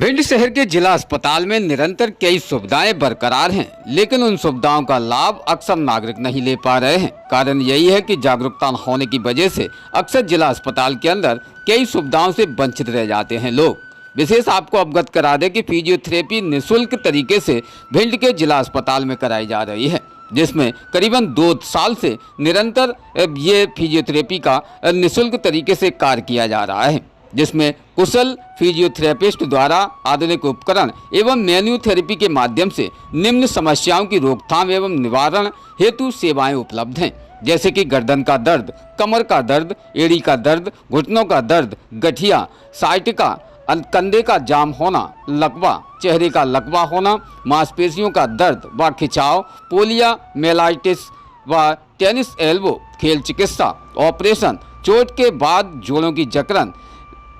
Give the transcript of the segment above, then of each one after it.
भिंड शहर के जिला अस्पताल में निरंतर कई सुविधाएं बरकरार हैं, लेकिन उन सुविधाओं का लाभ अक्सर नागरिक नहीं ले पा रहे हैं। कारण यही है कि जागरूकता न होने की वजह से अक्सर जिला अस्पताल के अंदर कई सुविधाओं से वंचित रह जाते हैं लोग। विशेष आपको अवगत करा दें कि फिजियोथेरेपी निःशुल्क तरीके से भिंड के जिला अस्पताल में कराई जा रही है, जिसमें करीबन 2 साल से निरंतर ये फिजियोथेरेपी का निःशुल्क तरीके से कार्य किया जा रहा है, जिसमें कुशल फिजियोथेरेपिस्ट द्वारा आधुनिक उपकरण एवं मैन्युथेरेपी के माध्यम से निम्न समस्याओं की रोकथाम एवं निवारण हेतु सेवाएं उपलब्ध हैं, जैसे कि गर्दन का दर्द, कमर का दर्द, एड़ी का दर्द, घुटनों का दर्द, गठिया, साइटिका, कंधे का जाम होना, लकवा, चेहरे का लकवा होना, मांसपेशियों का दर्द व खिंचाव, पोलिया मेलाइटिस व टेनिस एल्बो, खेल चिकित्सा, ऑपरेशन, चोट के बाद जोड़ों की जकड़न,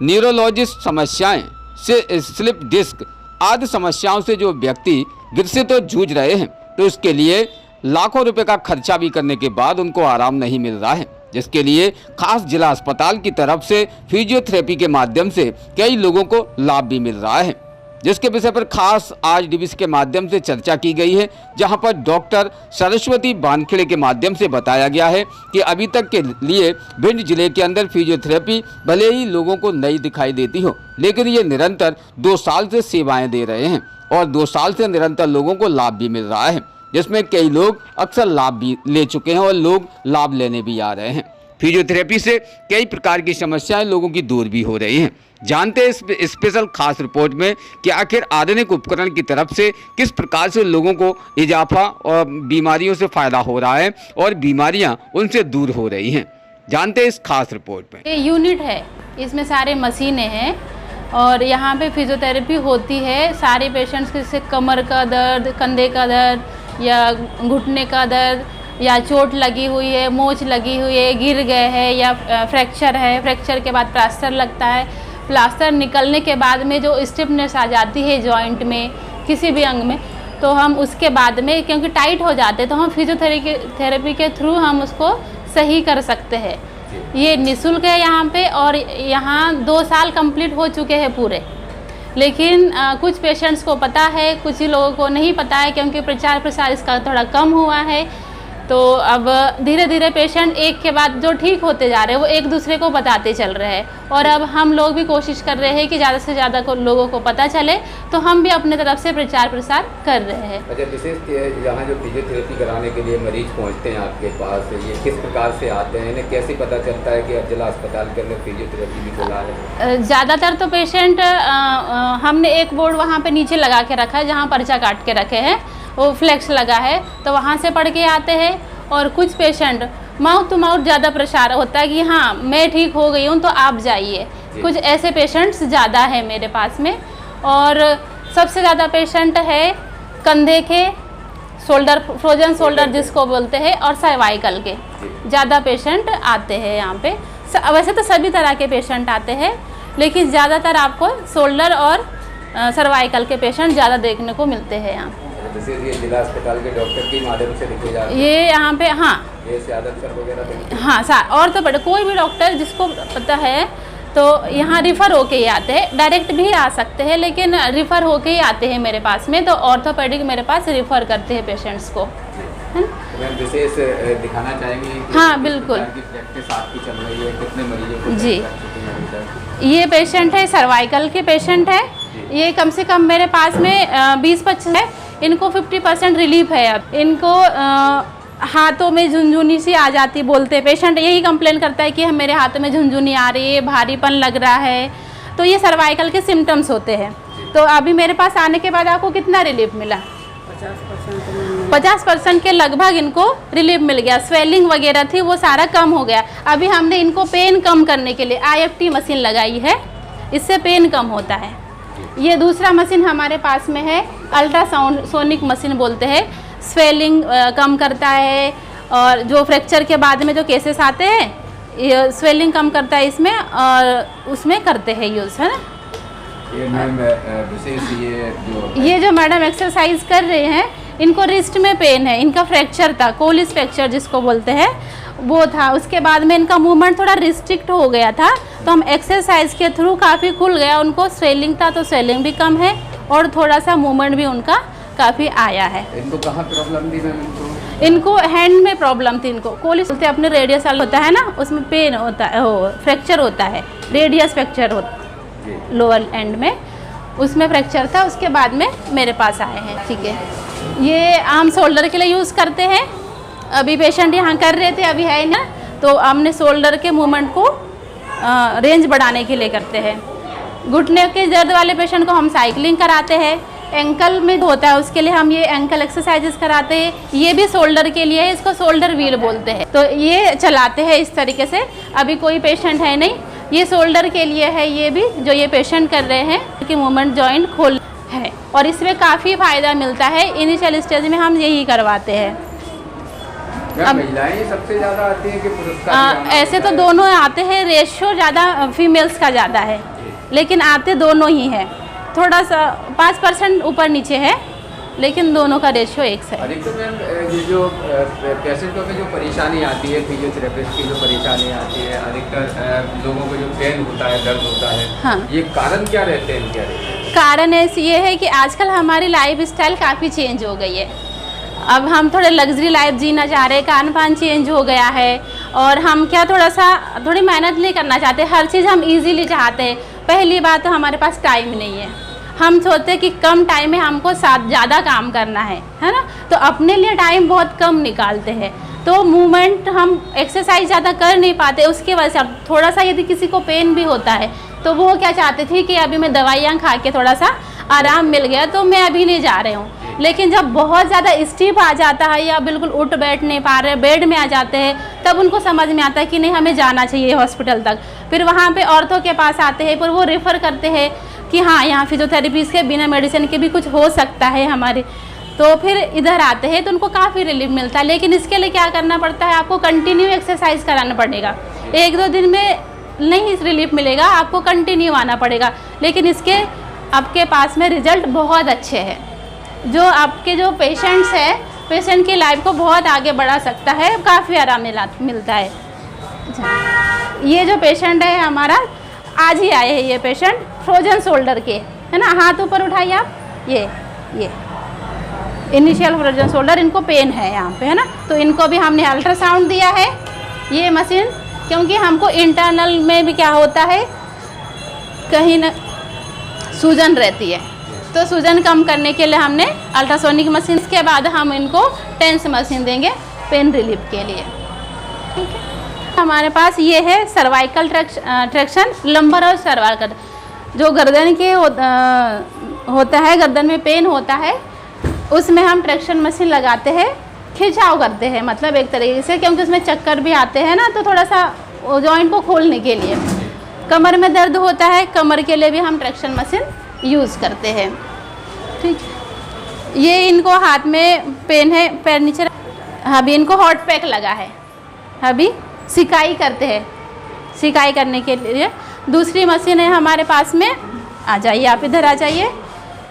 न्यूरोलॉजिस्ट समस्याएं से स्लिप डिस्क आदि समस्याओं से जो व्यक्ति ग्रसित तो जूझ रहे हैं, तो इसके लिए लाखों रुपए का खर्चा भी करने के बाद उनको आराम नहीं मिल रहा है, जिसके लिए खास जिला अस्पताल की तरफ से फिजियोथेरेपी के माध्यम से कई लोगों को लाभ भी मिल रहा है, जिसके विषय पर खास आज डीवीसी के माध्यम से चर्चा की गई है, जहां पर डॉक्टर सरस्वती बानखेड़े के माध्यम से बताया गया है कि अभी तक के लिए भिंड जिले के अंदर फिजियोथेरेपी भले ही लोगों को नई दिखाई देती हो, लेकिन ये निरंतर 2 साल से सेवाएं दे रहे हैं और 2 साल से निरंतर लोगों को लाभ भी मिल रहा है, जिसमें कई लोग अक्सर लाभ भी ले चुके हैं और लोग लाभ लेने भी आ रहे हैं। फिजियोथेरेपी से कई प्रकार की समस्याएं लोगों की दूर भी हो रही हैं। जानते हैं इस स्पेशल खास रिपोर्ट में कि आखिर आधुनिक उपकरण की तरफ से किस प्रकार से लोगों को इजाफा और बीमारियों से फायदा हो रहा है और बीमारियां उनसे दूर हो रही हैं। जानते हैं इस खास रिपोर्ट में। ये यूनिट है, इसमें सारे मशीनें हैं और यहाँ पे फिजियोथेरेपी होती है सारे पेशेंट्स के, जैसे कमर का दर्द, कंधे का दर्द या घुटने का दर्द या चोट लगी हुई है, मोच लगी हुई है, गिर गए हैं या फ्रैक्चर है, फ्रैक्चर के बाद प्लास्टर लगता है, प्लास्टर निकलने के बाद में जो स्टिफनेस आ जाती है जॉइंट में किसी भी अंग में, तो हम उसके बाद में क्योंकि टाइट हो जाते हैं तो हम फिजियोथेरेपी के थ्रू हम उसको सही कर सकते हैं। ये निःशुल्क है यहाँ पे और यहाँ 2 साल कंप्लीट हो चुके हैं पूरे, लेकिन कुछ पेशेंट्स को पता है, कुछ ही लोगों को नहीं पता है क्योंकि प्रचार प्रसार इसका थोड़ा कम हुआ है। तो अब धीरे धीरे पेशेंट एक के बाद जो ठीक होते जा रहे हैं वो एक दूसरे को बताते चल रहे हैं और अब हम लोग भी कोशिश कर रहे हैं कि ज़्यादा से ज़्यादा लोगों को पता चले, तो हम भी अपने तरफ से प्रचार प्रसार कर रहे हैं। अच्छा, विशेष यहाँ जो फिजियोथेरेपी कराने के लिए मरीज पहुँचते हैं आपके पास, ये किस प्रकार से आते हैं, इन्हें कैसे पता चलता है कि जिला अस्पताल के अंदर फिजियोथेरेपी भी खुला है? ज़्यादातर तो पेशेंट हमने एक बोर्ड वहाँ पर नीचे लगा के रखा है जहाँ पर्चा काट के रखे हैं, वो फ्लैक्स लगा है तो वहाँ से पढ़ के आते हैं। और कुछ पेशेंट माउथ टू माउथ ज़्यादा प्रचार होता है कि हाँ मैं ठीक हो गई हूँ तो आप जाइए, कुछ ऐसे पेशेंट्स ज़्यादा है मेरे पास में। और सबसे ज़्यादा पेशेंट है कंधे के, शोल्डर, फ्रोजन शोल्डर जिसको बोलते हैं, और सर्वाइकल के ज़्यादा पेशेंट आते हैं यहाँ पे। वैसे तो सभी तरह के पेशेंट आते हैं, लेकिन ज़्यादातर आपको शोल्डर और सर्वाइकल के पेशेंट ज़्यादा देखने को मिलते हैं यहाँ। जैसे ये जिला अस्पताल के डॉक्टर की माध्यम से दिखे जा रहे हैं ये यहाँ पे, हाँ ये आदत सर वगैरह, हाँ और तो बड़े कोई भी डॉक्टर जिसको पता है तो यहाँ रिफ़र होके ही आते हैं, डायरेक्ट भी आ सकते हैं लेकिन रिफ़र होके ही आते हैं मेरे पास में, तो ऑर्थोपेडिक मेरे पास रिफ़र करते हैं पेशेंट्स को, है ना। विशेष दिखाना चाहेंगे? हाँ बिल्कुल। प्रैक्टिस आपकी चल रही है, कितने मरीजों को जी, ये पेशेंट है सर्वाइकल के पेशेंट है, ये कम से कम मेरे पास में 20-25 है, इनको 50% रिलीफ है। अब इनको हाथों में झुनझुनी सी आ जाती, बोलते पेशेंट यही कंप्लेन करता है कि हम मेरे हाथों में झुनझुनी आ रही है, भारीपन लग रहा है, तो ये सर्वाइकल के सिम्टम्स होते हैं। तो अभी मेरे पास आने के बाद आपको कितना रिलीफ मिला? 50% के लगभग इनको रिलीफ मिल गया। स्वेलिंग वगैरह थी वो सारा कम हो गया। अभी हमने इनको पेन कम करने के लिए IFT मशीन लगाई है, इससे पेन कम होता है। ये दूसरा मशीन हमारे पास में है, अल्ट्रासाउंड सोनिक मशीन बोलते हैं, स्वेलिंग कम करता है और जो फ्रैक्चर के बाद में जो केसेस आते हैं ये स्वेलिंग कम करता है इसमें, और उसमें करते हैं यूज़, है ना। ये मैम विशेष ये जो मैडम एक्सरसाइज कर रहे हैं, इनको रिस्ट में पेन है, इनका फ्रैक्चर था, कोलिस फ्रैक्चर जिसको बोलते हैं, वो था। उसके बाद में इनका मूवमेंट थोड़ा रिस्ट्रिक्ट हो गया था, तो हम एक्सरसाइज के थ्रू काफ़ी खुल गया। उनको स्वेलिंग था तो स्वेलिंग भी कम है और थोड़ा सा मूवमेंट भी उनका काफ़ी आया है। इनको कहाँ प्रॉब्लम थी मैम? इनको हैंड में प्रॉब्लम थी। इनको कोलिस बोलते हैं, अपने रेडियस होता है ना, उसमें पेन होता है, फ्रैक्चर होता है, रेडियस फ्रैक्चर होता है लोअर एंड में, उसमें फ्रैक्चर था। उसके बाद में मेरे पास आए हैं। ठीक है, ये हम शोल्डर के लिए यूज़ करते हैं। अभी पेशेंट यहाँ कर रहे थे, अभी है ना, तो हमने शोल्डर के मूवमेंट को रेंज बढ़ाने के लिए करते हैं। घुटने के दर्द वाले पेशेंट को हम साइकिलिंग कराते हैं। एंकल में होता है, उसके लिए हम ये एंकल एक्सरसाइजेस कराते हैं। ये भी शोल्डर के लिए है, इसको शोल्डर व्हील बोलते हैं। तो ये चलाते हैं इस तरीके से। अभी कोई पेशेंट है नहीं, ये शोल्डर के लिए है। ये भी जो ये पेशेंट कर रहे हैं कि मूवमेंट जॉइंट खोल है, और इसमें काफ़ी फ़ायदा मिलता है। इनिशियल स्टेज में हम यही करवाते हैं। अब महिलाएं सबसे ज़्यादा आती हैं कि पुरुष? ऐसे तो दोनों आते हैं, रेशियो ज़्यादा फीमेल्स का ज़्यादा है, लेकिन आते दोनों ही हैं। थोड़ा सा 5% ऊपर नीचे है, लेकिन दोनों का रेशियो एक से। अधिकतर मैम ये जो पेशेंटों में जो परेशानी आती है, फिजियोथेरेपिस्ट की जो परेशानी आती है, अधिकतर लोगों को जो पेन होता है, दर्द होता है, हाँ, ये कारण क्या रहते हैं इनके? कारण ऐसी ये है कि आजकल हमारी लाइफ स्टाइल काफ़ी चेंज हो गई है। अब हम थोड़े लग्जरी लाइफ जीना चाह रहे हैं, खान पान चेंज हो गया है, और हम क्या थोड़ी मेहनत नहीं करना चाहते, हर चीज़ हम इजीली चाहते हैं। पहली बात तो हमारे पास टाइम नहीं है। हम सोचते हैं कि कम टाइम में हमको ज़्यादा काम करना है ना, तो अपने लिए टाइम बहुत कम निकालते हैं। तो मूवमेंट हम एक्सरसाइज ज़्यादा कर नहीं पाते, उसकी वजह से अब थोड़ा सा यदि किसी को पेन भी होता है तो वो क्या चाहते थे कि अभी मैं दवाइयाँ खा के थोड़ा सा आराम मिल गया तो मैं अभी नहीं जा रही हूँ। लेकिन जब बहुत ज़्यादा स्टिफ आ जाता है या बिल्कुल उठ बैठ नहीं पा रहे, बेड में आ जाते हैं, तब उनको समझ में आता है कि नहीं हमें जाना चाहिए हॉस्पिटल तक। फिर वहाँ पे ऑर्थो के पास आते हैं, फिर वो रेफ़र करते हैं कि हाँ यहाँ फिजियोथेरेपी के बिना मेडिसिन के भी कुछ हो सकता है हमारे, तो फिर इधर आते हैं तो उनको काफ़ी रिलीफ मिलता है। लेकिन इसके लिए क्या करना पड़ता है, आपको कंटिन्यू एक्सरसाइज कराना पड़ेगा। 1-2 दिन में नहीं रिलीफ मिलेगा, आपको कंटिन्यू आना पड़ेगा। लेकिन इसके आपके पास में रिजल्ट बहुत अच्छे हैं, जो आपके जो पेशेंट्स हैं, पेशेंट की लाइफ को बहुत आगे बढ़ा सकता है, काफ़ी आराम मिलता है। ये जो पेशेंट है हमारा, आज ही आए हैं ये पेशेंट, फ्रोजन शोल्डर के, है ना, हाथ ऊपर उठाइए आप, ये इनिशियल फ्रोजन शोल्डर, इनको पेन है यहाँ पे, है ना, तो इनको भी हमने अल्ट्रासाउंड दिया है ये मशीन, क्योंकि हमको इंटरनल में भी क्या होता है, कहीं न सूजन रहती है, तो सूजन कम करने के लिए हमने अल्ट्रासोनिक मशीन, के बाद हम इनको टेंस मशीन देंगे पेन रिलीफ के लिए। ठीक है, हमारे पास ये है सर्वाइकल ट्रैक्शन, लंबर और सर्वाइकल, जो गर्दन के होता है, गर्दन में पेन होता है, उसमें हम ट्रैक्शन मशीन लगाते हैं, खिंचाव करते हैं, मतलब एक तरीके से, क्योंकि उसमें चक्कर भी आते हैं ना, तो थोड़ा सा जॉइंट को खोलने के लिए। कमर में दर्द होता है, कमर के लिए भी हम ट्रैक्शन मशीन यूज़ करते हैं। ठीक, ये इनको हाथ में पेन है, पैर नीचे, अभी इनको हॉट पैक लगा है, अभी सिकाई करते हैं, सिकाई करने के लिए। दूसरी मशीन है हमारे पास में, आ जाइए आप इधर आ जाइए,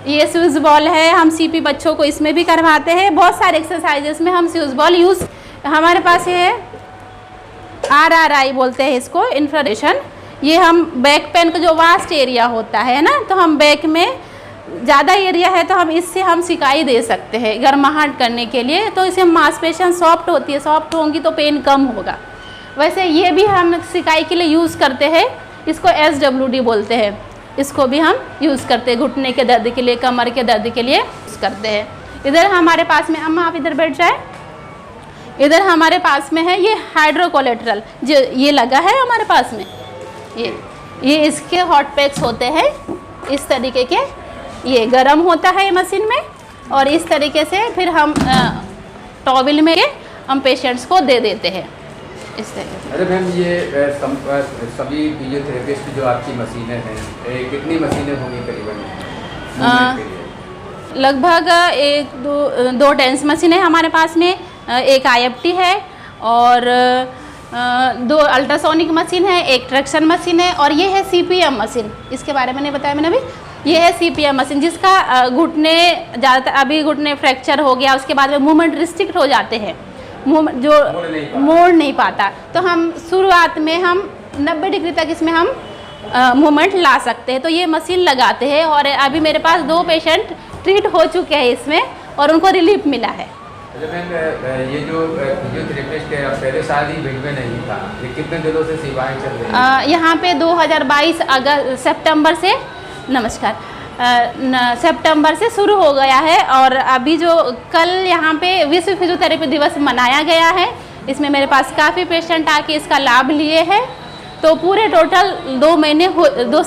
ये स्विच बॉल है, हम सीपी बच्चों को इसमें भी करवाते हैं, बहुत सारे एक्सरसाइजेस में हम स्विच बॉल यूज़, हमारे पास ये है RRI बोलते हैं इसको, इन्फ्रारेशन। ये हम बैक पेन का जो वास्ट एरिया होता है ना, तो हम बैक में ज़्यादा एरिया है तो हम इससे हम सिकाई दे सकते हैं गर्माहट करने के लिए, तो इससे मांसपेशियाँ सॉफ्ट होती है, सॉफ्ट होंगी तो पेन कम होगा। वैसे ये भी हम सिकाई के लिए यूज़ करते हैं, इसको SWD बोलते हैं, इसको भी हम यूज़ करते हैं घुटने के दर्द के लिए, कमर के दर्द के लिए यूज़ करते हैं। इधर हमारे पास में, अम्मा आप इधर बैठ जाए, इधर हमारे पास में है ये हाइड्रोकोलेट्रल, जो ये लगा है हमारे पास में, ये इसके हॉट पैक्स होते हैं इस तरीके के, ये गर्म होता है मशीन में, और इस तरीके से फिर हम टॉवल में हम पेशेंट्स को दे देते हैं इस तरीके से। अरे मैम, ये सभी फिजियोथेरेपिस्ट जो आपकी मशीनें हैं, कितनी मशीनें होंगी करीबन? लगभग 1-2 टेंस मशीनें हमारे पास में, एक IFT है, और 2 अल्ट्रासोनिक मशीन है, एक ट्रैक्शन मशीन है, और ये है CPM मशीन, इसके बारे में नहीं बताया मैंने अभी। ये है CPM मशीन, जिसका घुटने ज़्यादातर, अभी घुटने फ्रैक्चर हो गया, उसके बाद में मूवमेंट रिस्ट्रिक्ट हो जाते हैं, जो मोड़ नहीं पाता, तो हम शुरुआत में हम 90 डिग्री तक इसमें हम मूवमेंट ला सकते हैं। तो ये मशीन लगाते हैं और अभी मेरे पास 2 पेशेंट ट्रीट हो चुके हैं इसमें और उनको रिलीफ मिला है। ये जो फिजियोथेरेपिस्ट है पहले शायद ही भिंड में नहीं था, ये कितने दिनों से सेवाएं चल रही हैं? यहाँ पे 2022 सितंबर से सितंबर से शुरू हो गया है और अभी जो कल यहाँ पे विश्व फिजियोथेरेपी दिवस मनाया गया है, इसमें मेरे पास काफ़ी पेशेंट आके इसका लाभ लिए हैं। तो पूरे टोटल 2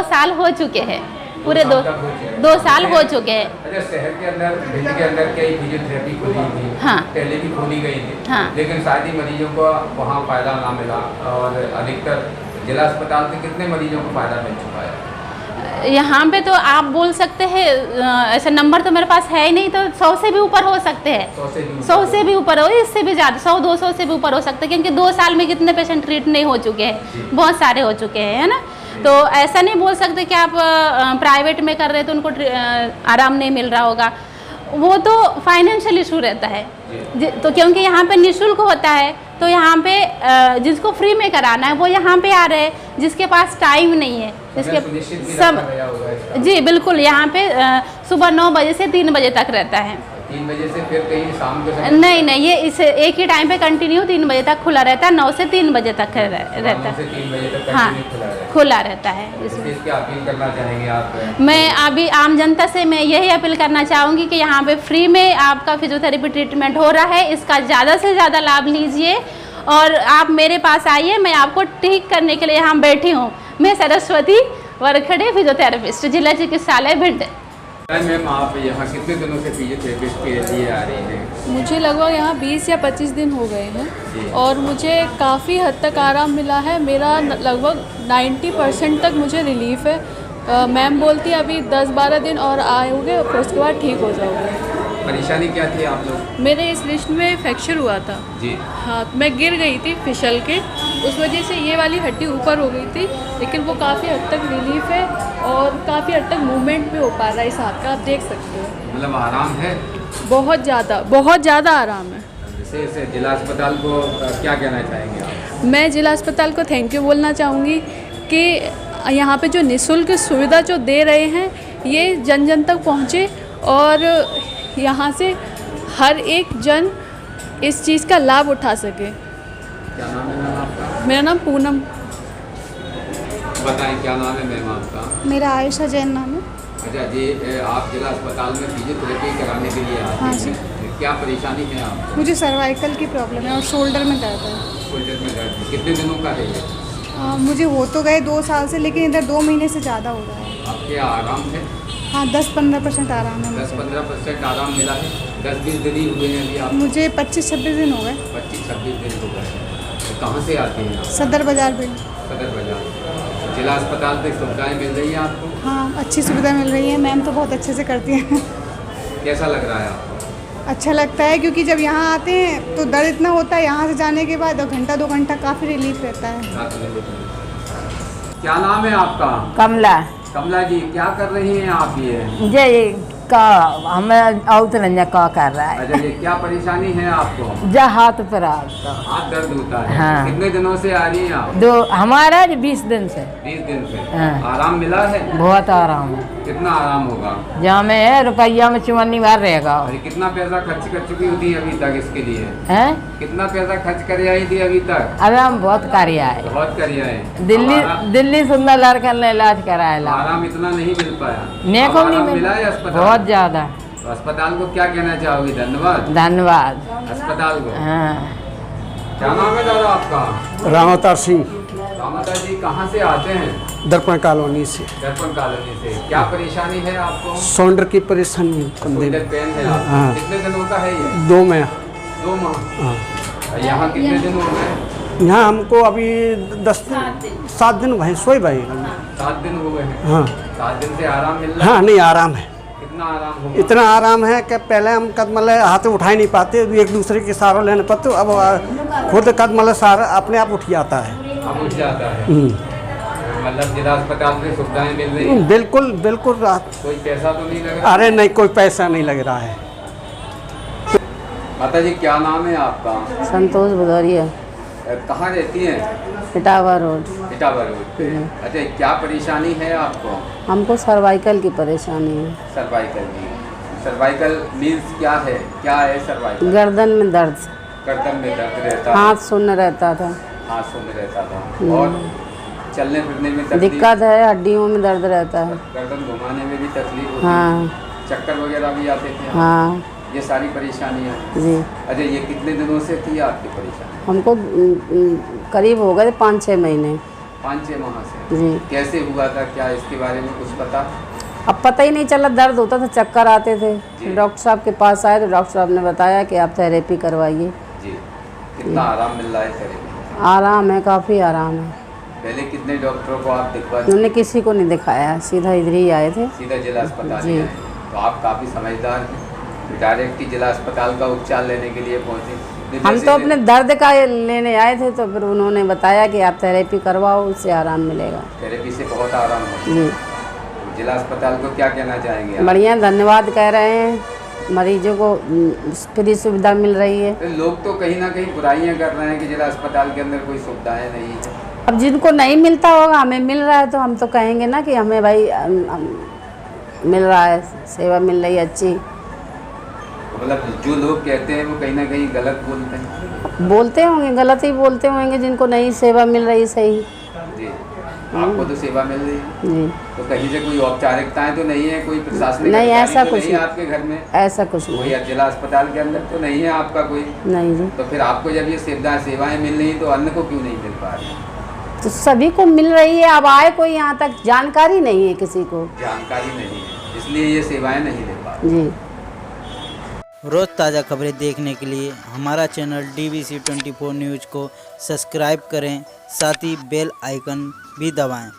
साल हो चुके हैं, पूरे 2 साल हो चुके हैं। अच्छा, शहर के अंदर भिंड के अंदर कई फिजियोथेरेपी खुली थी, हाँ, पहले भी खोली गई थी, हाँ, लेकिन शायद ही मरीजों को वहाँ फ़ायदा ना मिला और अधिकतर जिला अस्पताल से कितने मरीजों को फ़ायदा मिल चुका है? यहाँ पे तो आप बोल सकते हैं, ऐसा नंबर तो मेरे पास है ही नहीं, तो 100 से भी ऊपर हो सकते हैं, 100 से भी ऊपर हो, इससे भी ज़्यादा 100-200 से भी ऊपर हो सकते हैं, क्योंकि 2 साल में कितने पेशेंट ट्रीट नहीं हो चुके हैं, बहुत सारे हो चुके हैं, है ना। तो ऐसा नहीं बोल सकते कि आप प्राइवेट में कर रहे हैं तो उनको आराम नहीं मिल रहा होगा, वो तो फाइनेंशियल इशू रहता है। तो क्योंकि यहाँ पे निःशुल्क होता है, तो यहाँ पे जिसको फ्री में कराना है वो यहाँ पे आ रहे हैं, जिसके पास टाइम नहीं है, जिसके सब जी बिल्कुल, यहाँ पे सुबह 9 बजे से 3 बजे तक रहता है। 3 बजे से फिर कहीं शाम के समय? नहीं, ये इस एक ही टाइम पे कंटिन्यू 3 बजे तक खुला रहता है, 9 से 3 बजे तक रहता है। हाँ, खुला रहता है। इसकी अपील करना चाहेंगे आप? मैं अभी आम जनता से मैं यही अपील करना चाहूँगी कि यहाँ पे फ्री में आपका फिजियोथेरेपी ट्रीटमेंट हो रहा है, इसका ज़्यादा से ज़्यादा लाभ लीजिए और आप मेरे पास आइए, मैं आपको ठीक करने के लिए यहाँ बैठी हूँ। मैं सरस्वती वरखड़े, फिजियोथेरेपिस्ट, जिला चिकित्सालय भिंड। मैम, आप यहाँ कितने दिनों से फिजियोथेरेपिस्ट के लिए आ रही हैं? मुझे लगभग यहाँ 20 या 25 दिन हो गए हैं और मुझे काफ़ी हद तक आराम मिला है। मेरा लगभग 90% तक मुझे रिलीफ है। मैम बोलती है अभी 10-12 दिन और आओगे फिर उसके बाद ठीक हो जाओगे। परेशानी क्या थी आप लोग? मेरे इस रिस्ट में फ्रैक्चर हुआ था जी। हाँ, मैं गिर गई थी फिसल के, उस वजह से ये वाली हड्डी ऊपर हो गई थी, लेकिन वो काफ़ी हद तक रिलीफ है और काफ़ी हद तक मूवमेंट भी हो पा रहा है इस हाथ का, आप देख सकते हो। मतलब आराम है? बहुत ज़्यादा आराम है। इसे जिला अस्पताल को क्या कहना चाहेंगे आप? मैं जिला अस्पताल को थैंक यू बोलना चाहूँगी कि यहाँ पे जो निःशुल्क सुविधा जो दे रहे हैं ये जन जन तक पहुँचे और यहाँ से हर एक जन इस चीज़ का लाभ उठा सके। क्या नाम है मैम आपका? मेरा नाम पूनम। बताएं, क्या नाम है मैम आपका? मेरा आयशा जैन नाम है। अच्छा जी, आप जिला अस्पताल में फिजियोथेरेपी कराने के लिए आते हैं, क्या परेशानी है आपको? मुझे सर्वाइकल की प्रॉब्लम है और शोल्डर में दर्द है। शोल्डर में दर्द कितने दिनों का है ये? मुझे हो तो गए 2 साल से, लेकिन इधर 2 महीने से ज़्यादा हो रहा है। आपके आराम है? हाँ, 10-15% आराम है। 10-15% आराम मिला है। 10-20 दिन ही हुए हैं अभी आप? मुझे 25-26 दिन हो गए। 25-26 दिन हो गए। तो कहाँ से आते हैं आप? सदर बाज़ार पे। सदर बाज़ार। जिला अस्पताल से सुविधाएँ मिल रही हैं आपको? हाँ, अच्छी सुविधा मिल रही है, मैम तो बहुत अच्छे से करती हैं। कैसा लग रहा है आपको? अच्छा लगता है, क्योंकि जब यहाँ आते हैं तो दर्द इतना होता है, यहाँ से जाने के बाद 1-2 घंटा काफ़ी रिलीफ रहता है। क्या नाम है आपका? कमला। कमला जी, क्या कर रही हैं आप ये? जे का हमें अवतरंजा का कर रहा है। अच्छा, ये क्या परेशानी है आपको? जा हाथ पर आता हाथ दर्द होता है। हाँ। कितने दिनों से आ रही हैं आप? हमारा 20 दिन से। 20 दिन से। हाँ। आराम मिला है? बहुत आराम है। कितना आराम होगा? जहाँ में है रुपया में 54 बार रहेगा। अरे कितना पैसा खर्च कर चुकी होती है अभी तक इसके लिए? हैं? कितना पैसा खर्च कर आई थी अभी तक? अबे हम बहुत कार्य आए। बहुत कर आए। दिल्ली सुंदर लड़का ने इलाज कराया। आराम इतना नहीं मिल पाया। नेको नहीं मिला है अस्पताल? बहुत ज्यादा। तो अस्पताल को क्या कहना चाहोगे? धन्यवाद। धन्यवाद अस्पताल को। हाँ। क्या नाम है दादा आपका? रामावतार सिंह। रामावतार जी, कहाँ से आते हैं? दर्पण कॉलोनी से। दर्पण कॉलोनी से। क्या परेशानी है आपको? शोल्डर की परेशानी। शोल्डर पेन है आपको? हाँ। कितने दिनों का है ये? 2 माह। 2 माह। हाँ। यहाँ कितने दिन हो गए? यहाँ हमको अभी 7 दिन भाई सोई भाई। 7 दिन हो गए हैं। हाँ। 7 दिन से आराम मिल रहा है? हाँ, नहीं आराम है। कितना आराम होगा? इतना आराम है कि पहले हम कदम हाथ उठा ही नहीं पाते, एक दूसरे के सहारा लेने पड़ते, अब खुद कदम सहारा अपने आप उठ जाता है। अब उठ जाता है। मतलब जिला अस्पताल में सुविधाएं मिल रही हैं? बिल्कुल बिल्कुल। कोई पैसा तो नहीं लग रहा? अरे नहीं, कोई पैसा नहीं लग रहा है। माता जी क्या नाम है आपका? संतोष भदौरिया, कहाँ रहती हैं? इटावा रोड। इटावा रोड पे। अच्छा, क्या परेशानी है आपको? हमको सर्वाइकल की परेशानी है। सर्वाइकल की। सर्वाइकल मीन्स क्या है? क्या है सर्वाइकल? गर्दन में दर्द, गर्दन में दर्द रहता है, हाथ सुन्न रहता था, हाथ सुन्न रहता था, और चलने फिरने में तकलीफ, दिक्कत है, हड्डियों में दर्द रहता है। गर्दन घुमाने में भी तकलीफ होती है, हाँ चक्कर वगैरह भी आते थे? हाँ ये सारी परेशानियाँ। जी। अच्छा, ये कितने दिनों से थी आपकी परेशानी? हमको करीब हो गए 5-6 महीने। 5-6 माह से। जी। कैसे हुआ था, क्या इसके बारे में कुछ पता? अब पता ही नहीं चला, दर्द होता था, चक्कर आते थे। डॉक्टर साहब के पास आए तो डॉक्टर साहब ने बताया कि आप थेरेपी करवाइए। जी। कितना आराम मिल रहा है थेरेपी? आराम है, काफ़ी आराम है। पहले कितने डॉक्टरों को आप दिखवा? उन्होंने किसी को नहीं दिखाया, सीधा इधर ही आए थे। सीधा जिला अस्पताल जी। ही आए। तो आप काफ़ी समझदार हैं, डायरेक्ट ही जिला अस्पताल का उपचार लेने के लिए पहुँचे। हम तो अपने दर्द का लेने आए थे, तो फिर उन्होंने बताया कि आप थेरेपी करवाओ, उससे आराम मिलेगा। थेरेपी से बहुत आराम है। जी। जिला अस्पताल को क्या कहना चाहेंगे आप? बढ़िया, धन्यवाद कह रहे हैं। मरीजों को फ्री सुविधा मिल रही है। तो लोग तो कहीं ना कहीं बुराइयां कर रहे हैं कि जिला अस्पताल के अंदर कोई सुविधाएं नहीं है। अब जिनको नहीं मिलता होगा, हमें मिल रहा है तो हम तो कहेंगे ना कि हमें भाई मिल रहा है, सेवा मिल रही है अच्छी। मतलब जो लोग कहते हैं वो कहीं ना कहीं गलत बोलते हैं। बोलते होंगे, गलत ही बोलते होंगे जिनको नहीं सेवा मिल रही सही। जी। आपको तो सेवा मिल रही है। जी। तो कहीं से कोई औपचारिकताएं तो नहीं है, कोई प्रशासनिक नहीं, अधिकारी ऐसा तो कुछ नहीं है नहीं। आपके घर में? ऐसा कुछ नहीं। कोई जिला अस्पताल के अंदर तो नहीं है आपका कोई? नहीं जी। तो फिर आपको जब ये सेवाएं मिल रही तो अन्य को क्यों नहीं मिल पा रही? तो सभी को मिल रही है, अब आए कोई यहाँ तक, जानकारी नहीं है किसी को। जानकारी नहीं है, इसलिए ये सेवाएं नहीं ले पा रही। जी। रोज़ ताज़ा खबरें देखने के लिए हमारा चैनल DBC 24 न्यूज़ को सब्सक्राइब करें, साथ ही बेल आइकन भी दबाएं।